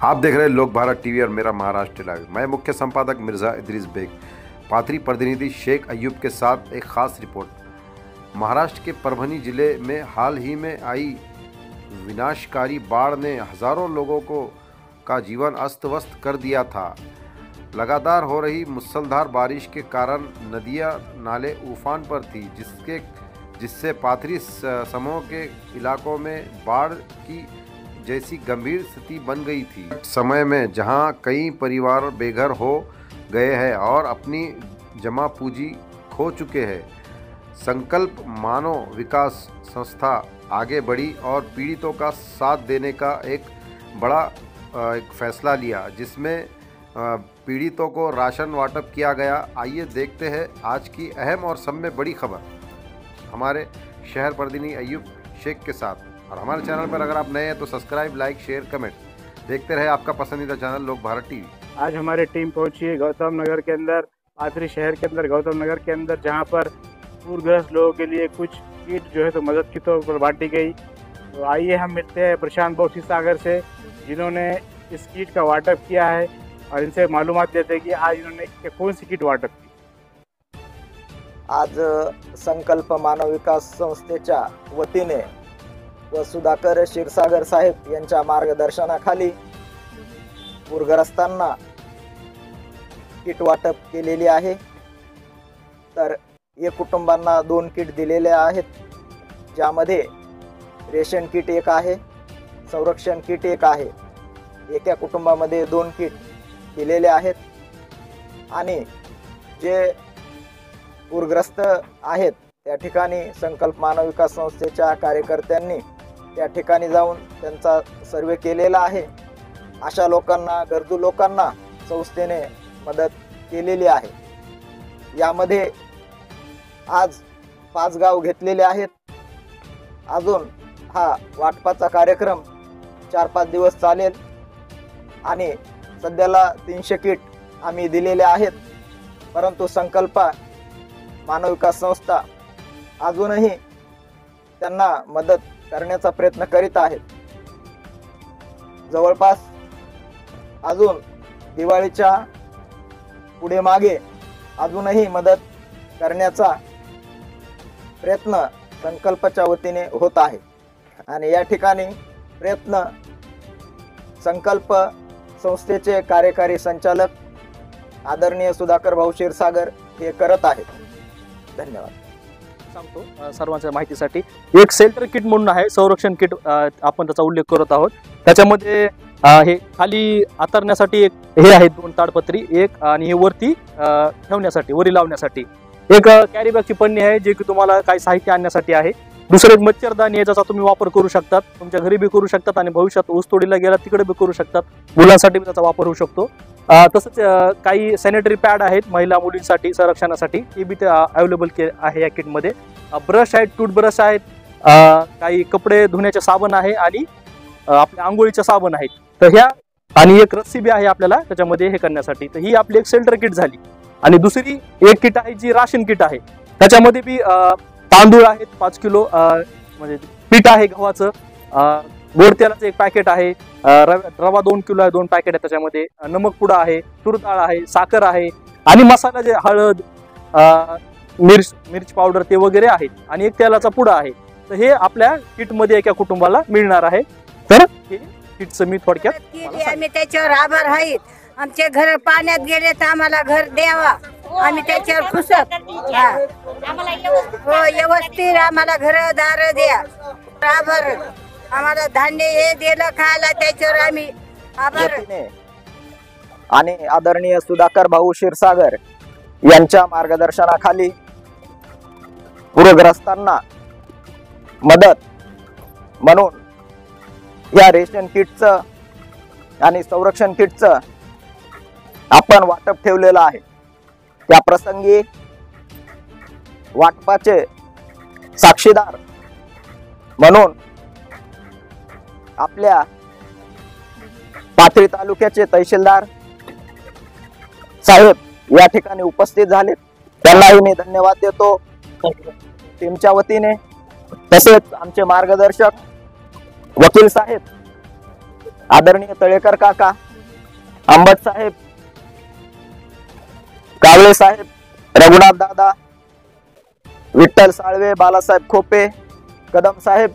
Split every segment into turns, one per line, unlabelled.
आप देख रहे हैं लोक भारत टीवी और मेरा महाराष्ट्र लाइव। मैं मुख्य संपादक मिर्ज़ा इदरीस बेग, पाथरी प्रतिनिधि शेख अयूब के साथ एक खास रिपोर्ट। महाराष्ट्र के परभनी जिले में हाल ही में आई विनाशकारी बाढ़ ने हज़ारों लोगों का जीवन अस्त व्यस्त कर दिया था। लगातार हो रही मूसलाधार बारिश के कारण नदियां नाले उफान पर थी, जिससे पाथरी समूह के इलाकों में बाढ़ की जैसी गंभीर स्थिति बन गई थी। समय में जहां कई परिवार बेघर हो गए हैं और अपनी जमा पूंजी खो चुके हैं, संकल्प मानव विकास संस्था आगे बढ़ी और पीड़ितों का साथ देने का एक बड़ा फैसला लिया, जिसमें पीड़ितों को राशन वाटप किया गया। आइए देखते हैं आज की अहम और सब में बड़ी खबर हमारे शहर प्रतिनिधि अयूब शेख के साथ। और हमारे चैनल पर अगर आप नए हैं तो सब्सक्राइब, लाइक, शेयर, कमेंट देखते रहे आपका पसंदीदा चैनल लोक भारत टीवी।
आज हमारी टीम पहुंची है गौतम नगर के अंदर, पाथरी शहर के अंदर, गौतम नगर के अंदर, जहां पर पूरग्रस्त लोगों के लिए कुछ किट जो है तो मदद के तौर पर बांटी गई। तो आइए हम मिलते हैं प्रशांत भाऊ क्षीरसागर से, जिन्होंने इस किट का वाटप किया है, और इनसे मालूमात देते हैं कि आज इन्होंने कौन सी किट वाटप की।
आज संकल्प मानव विकास संस्थेच्या वतीने व सुधाकर क्षीरसागर साहेब यांच्या मार्गदर्शनाखाली पूरग्रस्तांना किट वाटप केलेली आहे। तर एक कुटुंबांना 2 किट दिलेले आहेत, ज्यामध्ये रेशन किट एक आहे, संरक्षण किट एक आहे। एका कुटुंबामध्ये 2 किट दिलेले आहेत आणि जे पूरग्रस्त आहेत त्या ठिकाणी संकल्प मानव विकास संस्थेच्या कार्यकर्त्यांनी त्या ठिकाणी जाऊन त्यांचा सर्वे केलेला आहे। अशा लोकांना, गरजू लोकांना संस्थेने मदत केलेली आहे। यामध्ये आज 5 गाव घेतलेले आहेत। अजून हा वाटपाचा कार्यक्रम 4-5 दिवस चालेल आणि सध्याला 300 किट आम्ही दिलेले आहेत, परंतु संकल्प मानव विकास संस्था अजूनही त्यांना मदत करण्याचा प्रयत्न करीत आहेत। जवळपास अजून दिवाळीच्या पुढे मागे अजूनही मदत करण्याचा प्रयत्न संकल्पच्या वतीने होत आहे आणि या ठिकाणी प्रयत्न संकल्प संस्थेचे कार्यकारी संचालक आदरणीय सुधाकर भाऊ क्षीरसागर हे करत आहेत। धन्यवाद
सांगतो सर्वांच्या माहितीसाठी। एक शेल्टर किट म्हणून आहे, संरक्षण किट आपण त्याचा उल्लेख करत आहोत। त्याच्यामध्ये हे खाली आतरण्यासाठी एक हे आहे 2 ताडपत्री, एक आणि हे वरती ठेवण्यासाठी, वरी लावण्यासाठी एक कॅरी बॅगची पन्नी आहे, जे की तुम्हाला काही साहित्य आणण्यासाठी आहे। दुसरं एक मच्छरदाणी आहे, ज्याचा तुम्ही वापर करू शकतात, तुमच्या घरी बी करू शकतात आणि भविष्यात ऊसतोडीला गेला तिकडे बी करू शकतात, मुलांसाठी बी त्याचा वापर होऊ शकतो। तसंच काही सॅनिटरी पॅड आहेत महिला मुलींसाठी संरक्षणासाठी, ते बी अवेलेबल आहे या किटमध्ये। ब्रश आहेत, टूथब्रश आहेत, काही कपडे धुण्याचे साबण आहे आणि आपल्या आंघोळीचे साबण आहेत। तर ह्या आणि एक रस्सी बी आहे आपल्याला त्याच्यामध्ये हे करण्यासाठी। तर ही आपली एक शेल्टर किट झाली। आणि दुसरी एक किट आहे जी राशन किट आहे, त्याच्यामध्ये बी तांदूळ आहेत 5 किलो, म्हणजे पीठ आहे गव्हाचं, गोड तेलाचं एक पॅकेट आहे, रवा 2 किलो आहे, 2 पॅकेट आहे त्याच्यामध्ये, नमक पुडा आहे, तूर डाळ आहे, साखर आहे आणि मसाला जे हळद, मिर्च पावडर ते वगैरे आहेत आणि एक तेलाचा पुडा आहे। तर हे आपल्या किटमध्ये एका कुटुंबाला मिळणार आहे। तर हे किटचं मी थोडक्यात
आम्ही त्याच्यावर आभार आहेत। आमचे घर पाण्यात गेले तर आम्हाला घर द्यावा, आम्ही त्याच्यावर खुश व्यवस्थित आम्हाला घरदार द्या। आभार, आम्हाला धान्य हे दिलं खायला, त्याच्यावर आम्ही आभार।
आणि आदरणीय सुधाकर भाऊ क्षीरसागर यांच्या मार्गदर्शनाखाली पूरग्रस्तांना मदत म्हणून या रेशन किटचं आणि संरक्षण किटचं आपण वाटप ठेवलेलं आहे। त्या प्रसंगी वाटपाचे साक्षीदार म्हणून आपल्या पाथरी तालुक्याचे तहसीलदार साहेब या ठिकाणी उपस्थित झाले, त्यांनाही मी धन्यवाद देतो टीमच्या वतीने। तसेच आमचे मार्गदर्शक वकील साहेब आदरणीय तळेकर काका, अंबट साहेब, कावळे साहेब, रघुनाथ दादा, विठ्ठल साळवे, बालासाहेब खोपे, कदम साहेब,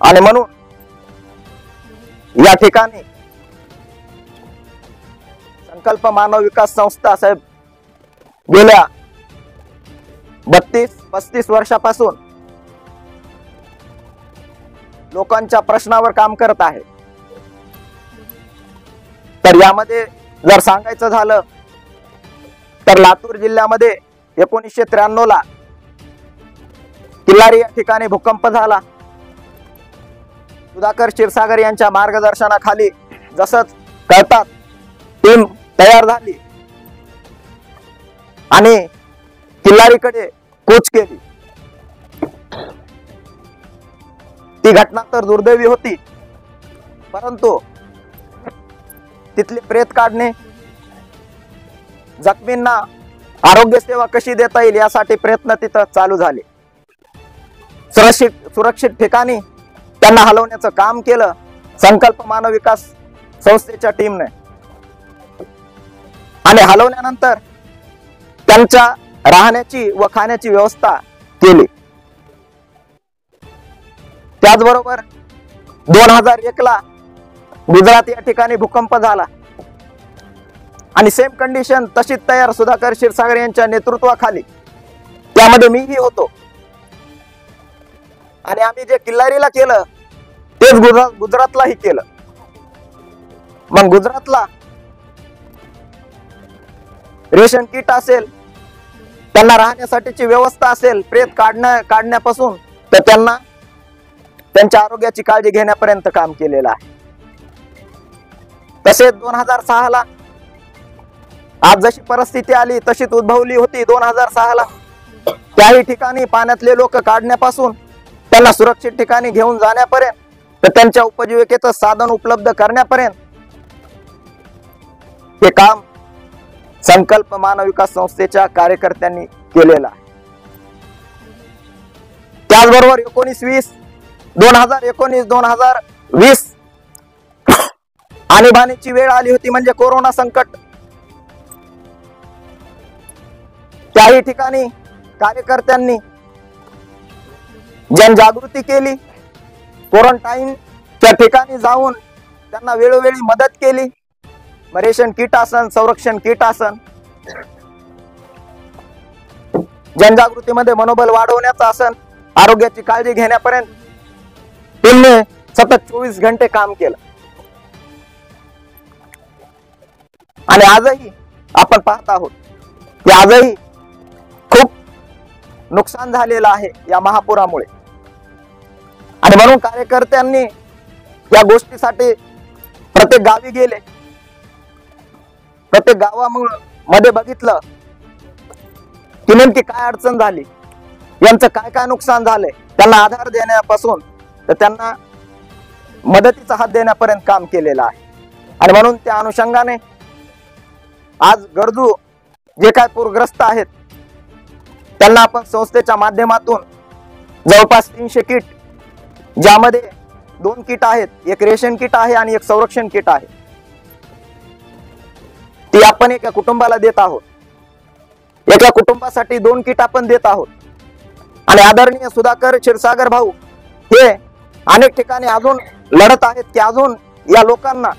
आणि म्हणून या ठिकाणी संकल्प मानव विकास संस्था साहेब गेल्या 32-35 वर्षापासून लोकांच्या प्रश्नावर काम करत आहे. तर यामध्ये जर सांगायचं झालं तर लातूर जिल्ह्यामध्ये 1993 ला किल्लारी या ठिकाणी भूकंप झाला. सुधाकर क्षीरसागर यांच्या मार्गदर्शनाखाली जसंच कळतात टीम तयार झाली आणि किल्लारीकडे कूच केली. ती घटना तर दुर्दैवी होती, परंतु तिथले प्रेत काढणे, जखमींना आरोग्य सेवा कशी देता येईल यासाठी प्रयत्न तिथं चालू झाले. सुरक्षित ठिकाणी त्यांना हलवण्याचं काम केलं संकल्प मानव विकास संस्थेच्या टीमने. आणि हलवल्यानंतर त्यांच्या राहण्याची व खाण्याची व्यवस्था केली. त्याचबरोबर 2001 ला गुजरात या ठिकाणी भूकंप झाला आणि सेम कंडिशन तशीच तयार सुधाकर क्षीरसागर यांच्या नेतृत्वाखाली, त्यामध्ये मीही होतो. आणि आम्ही जे किल्लारीला केलं तेच गुजरातलाही केलं. मग गुजरातला रेशन किट असेल, त्यांना राहण्यासाठीची व्यवस्था असेल, प्रेत काढण्यापासून तर त्यांना त्यांच्या आरोग्याची काळजी घेण्यापर्यंत काम केलेलं आहे. तसेच 2006 ला आज जशी परिस्थिती आली तशीच उद्भवली होती 2006 ला. त्याही ठिकाणी पाण्यातले लोक काढण्यापासून त्यांना सुरक्षित ठिकाणी घेऊन जाण्यापर्यंत तर त्यांच्या उपजीविकेचं साधन उपलब्ध करण्यापर्यंत हे काम संकल्प मानव विकास संस्थेच्या कार्यकर्त्यांनी केलेलं आहे. त्याचबरोबर 2019-2020 आणीबाणीची वेळ आली होती, म्हणजे कोरोना संकट. त्याही ठिकाणी कार्यकर्त्यांनी जनजागृती केली, क्वारंटाईनच्या ठिकाणी जाऊन त्यांना वेळोवेळी मदत केली. रेशन किट असन, संरक्षण किट असन, जनजागृतीमध्ये मनोबल वाढवण्याचं असन, आरोग्याची काळजी घेण्यापर्यंत टीमने सतत 24 घंटे काम केलं. आणि आजही आपण पाहत आहोत की आजही खूप नुकसान झालेलं आहे या महापुरामुळे. आणि म्हणून कार्यकर्त्यांनी या गोष्टीसाठी प्रत्येक गावी गेले, प्रत्येक गावामध्ये बघितलं की नेमकी काय अडचण झाली, यांचं काय काय नुकसान झालंय, त्यांना आधार देण्यापासून तर त्यांना मदतीचा हात देण्यापर्यंत काम केलेलं आहे. आणि म्हणून त्या अनुषंगाने आज गरजू जे काय पूरग्रस्त आहेत त्यांना आपण संस्थेच्या माध्यमातून जवळपास 300 किट, ज्यामध्ये 2 किट आहेत, एक रेशन किट आहे आणि एक संरक्षण किट आहे, ती आपण एका कुटुंबाला देत आहोत. एका कुटुंबासाठी 2 किट आपण देत आहोत. आणि आदरणीय सुधाकर क्षीरसागर भाऊ हे अनेक ठिकाणी अजून लढत आहेत की अजून या लोकांना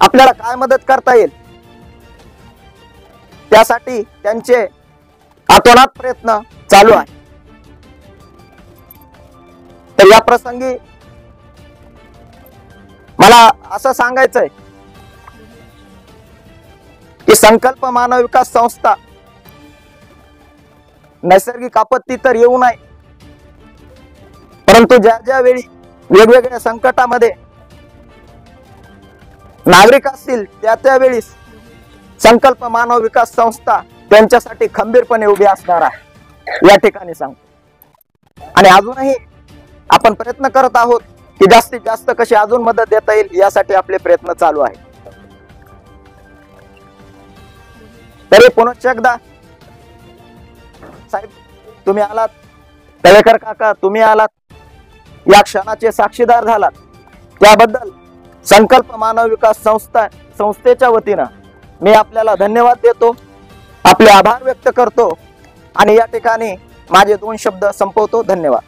आपल्याला काय मदत करता येईल, त्यासाठी त्यांचे अतोनात प्रयत्न चालू आहे. तर या प्रसंगी मला असं सांगायचंय की संकल्प मानव विकास संस्था नैसर्गिक आपत्ती तर येऊ नये, परंतु ज्या ज्या वेळी वेगवेगळ्या संकटामध्ये नागरिक असतील त्या त्यावेळी संकल्प मानव विकास संस्था त्यांच्यासाठी खंबीरपणे उभी असणार आहे या ठिकाणी सांगतो. आणि अजूनही आपण प्रयत्न करत आहोत की जास्तीत जास्त कशी अजून मदत देता येईल यासाठी आपले प्रयत्न चालू आहेत. तरी पुनश्च एकदा साहेब तुम्ही आलात, तळेकर काका तुम्ही आलात, या क्षणाचे साक्षीदार झालात त्याबद्दल संकल्प मानव विकास संस्थेच्या वतीनं मी आपल्याला धन्यवाद देतो, आपले आभार व्यक्त करतो आणि या ठिकाणी माझे 2 शब्द संपवतो. धन्यवाद.